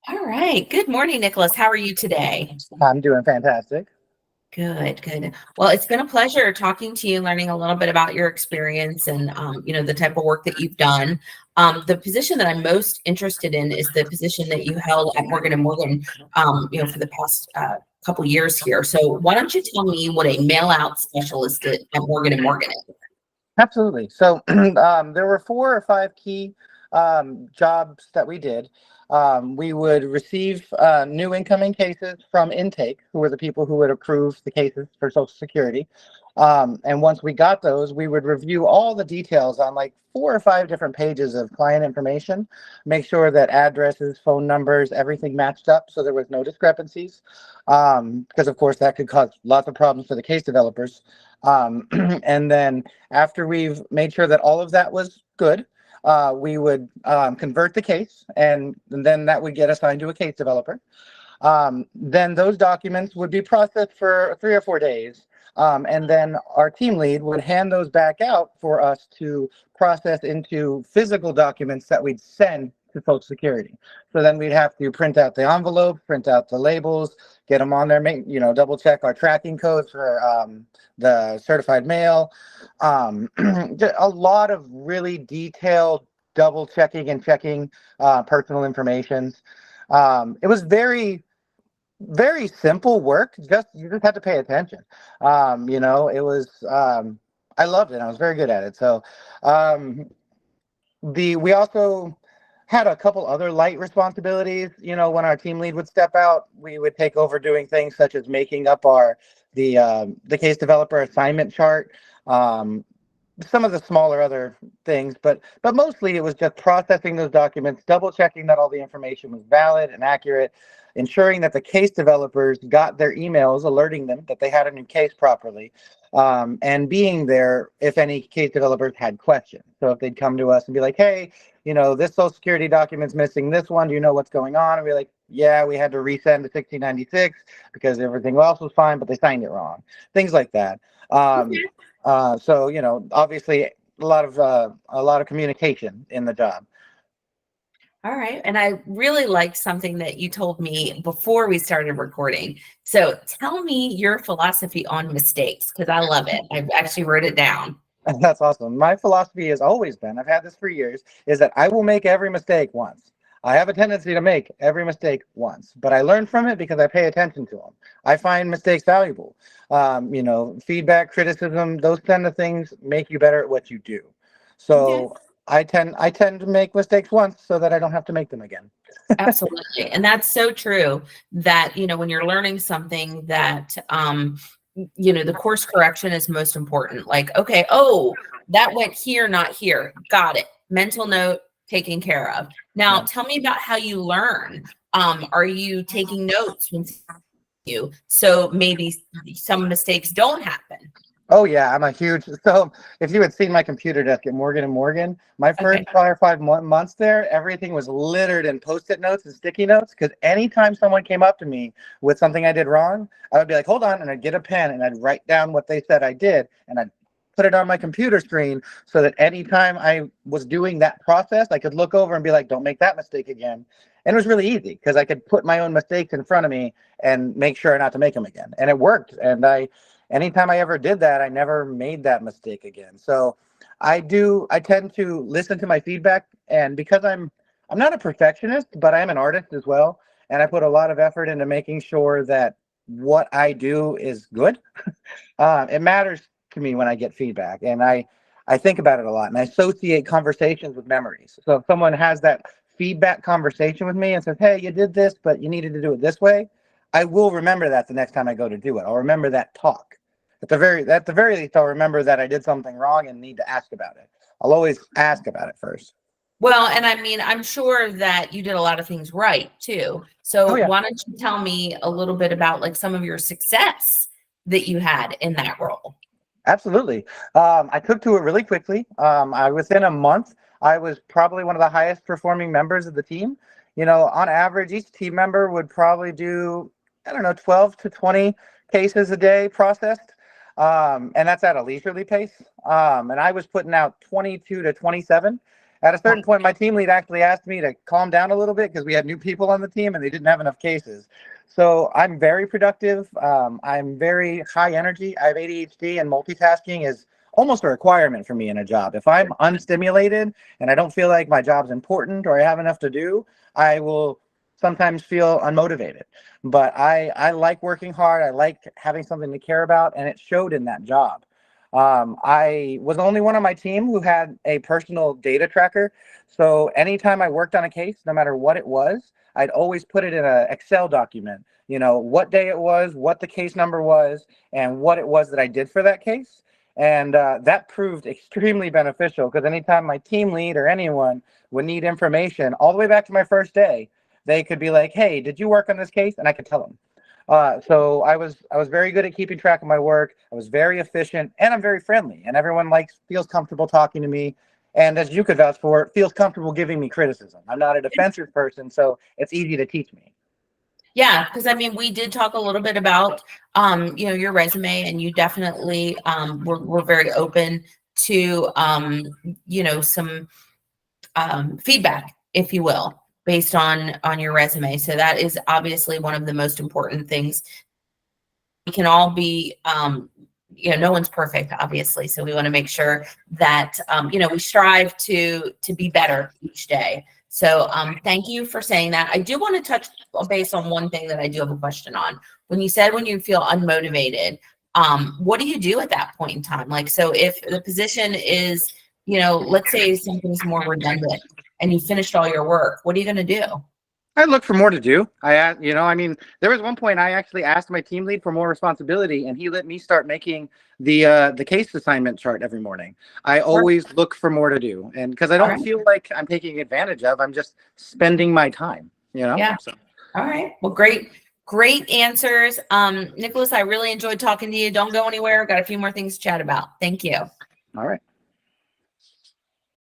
All right. Good morning, Nicholas. How are you today? I'm doing fantastic. Good, good. Well, it's been a pleasure talking to you, learning a little bit about your experience and the type of work that you've done. The position that I'm most interested in is the position that you held at Morgan and Morgan, for the past couple years here. So why don't you tell me what a mail out specialist at Morgan and Morgan is? Absolutely. So there were 4 or 5 key jobs that we did. We would receive new incoming cases from intake, who were the people who would approve the cases for Social Security. And once we got those, we would review all the details on like 4 or 5 different pages of client information, make sure that addresses, phone numbers, everything matched up so there was no discrepancies. Because, of course, that could cause lots of problems for the case developers. And then after we've made sure that all of that was good, we would convert the case, and then that would get assigned to a case developer. Then those documents would be processed for 3 or 4 days. And then our team lead would hand those back out for us to process into physical documents that we'd send to Social Security. So then we'd have to print out the envelope, print out the labels, get them on there, double check our tracking codes for the certified mail. A lot of really detailed double checking and checking personal information. It was very simple work. You just had to pay attention. It was I loved it. I was very good at it. So we also had a couple other light responsibilities. When our team lead would step out, we would take over doing things such as making up the case developer assignment chart. Some of the smaller other things, but mostly it was just processing those documents, double checking that all the information was valid and accurate, ensuring that the case developers got their emails alerting them that they had a new case properly, and being there if any case developers had questions. So if they'd come to us and be like, hey, this Social Security document's missing this one, do you know what's going on? And we're like, yeah, we had to resend the 1696 because everything else was fine, but they signed it wrong. Things like that. So obviously a lot of communication in the job. All right. And I really liked something that you told me before we started recording. So tell me your philosophy on mistakes because I love it. I've actually wrote it down. That's awesome. My philosophy has always been, I've had this for years, is that I will make every mistake once. I have a tendency to make every mistake once, but I learn from it because I pay attention to them. I find mistakes valuable. Feedback, criticism, those kind of things make you better at what you do. Okay. So I tend to make mistakes once so that I don't have to make them again. Absolutely. And that's so true that, when you're learning something that, the course correction is most important. Like, okay, oh, that went here, not here. Got it. Mental note taken care of. Now, Yeah. tell me about how you learn. Are you taking notes when so maybe some mistakes don't happen? Oh yeah, I'm a huge. So if you had seen my computer desk at Morgan and Morgan, my first Okay. 5 months there, everything was littered in post-it notes and sticky notes. Because anytime someone came up to me with something I did wrong, I would be like, "Hold on," and I'd get a pen and I'd write down what they said I did, and I'd put it on my computer screen so that anytime I was doing that process, I could look over and be like, "Don't make that mistake again." And it was really easy because I could put my own mistakes in front of me and make sure not to make them again, and it worked. And anytime I ever did that, I never made that mistake again. So I tend to listen to my feedback, and because I'm not a perfectionist, but I am an artist as well, and I put a lot of effort into making sure that what I do is good. It matters to me when I get feedback, and I think about it a lot, and I associate conversations with memories. So if someone has that feedback conversation with me and says, "Hey, you did this, but you needed to do it this way," I will remember that the next time I go to do it. I'll remember that talk. At the very least, I'll remember that I did something wrong and need to ask about it. I'll always ask about it first. Well, and I mean, I'm sure that you did a lot of things right too. Oh So yeah, why don't you tell me a little bit about like some of your success that you had in that role? absolutely. I took to it really quickly. I within a month, I was probably one of the highest performing members of the team. On average, each team member would probably do, I don't know, 12 to 20 cases a day processed. And that's at a leisurely pace. And I was putting out 22 to 27. At a certain point, my team lead actually asked me to calm down a little bit because we had new people on the team and they didn't have enough cases. So I'm very productive. I'm very high energy. I have ADHD, and multitasking is almost a requirement for me in a job. If I'm unstimulated and I don't feel like my job's important or I have enough to do, I will sometimes feel unmotivated. But I like working hard. I like having something to care about, and it showed in that job. I was the only one on my team who had a personal data tracker. So anytime I worked on a case, no matter what it was, I'd always put it in an Excel document, what day it was, what the case number was, and what it was that I did for that case. And that proved extremely beneficial because anytime my team lead or anyone would need information, all the way back to my first day, they could be like, "Hey, did you work on this case?" And I could tell them. So I was very good at keeping track of my work. I was very efficient, and I'm very friendly, and everyone feels comfortable talking to me. And as you could vouch for, feels comfortable giving me criticism. I'm not a defensive person, so it's easy to teach me. Yeah, because I mean, we did talk a little bit about your resume, and you definitely were very open to some feedback, if you will, based on your resume. So that is obviously one of the most important things. We can all be no one's perfect, obviously, so we want to make sure that we strive to be better each day. So thank you for saying that. I do want to touch base on one thing that I do have a question on. When you said when you feel unmotivated, what do you do at that point in time? Like, so if the position is, let's say something's more redundant and you finished all your work, what are you going to do? I look for more to do. There was one point I actually asked my team lead for more responsibility, and he let me start making the case assignment chart every morning. I always look for more to do, and because I don't feel like I'm taking advantage of, I'm just spending my time. Yeah. So. All right. Well, great answers, Nicholas. I really enjoyed talking to you. Don't go anywhere. Got a few more things to chat about. Thank you. All right.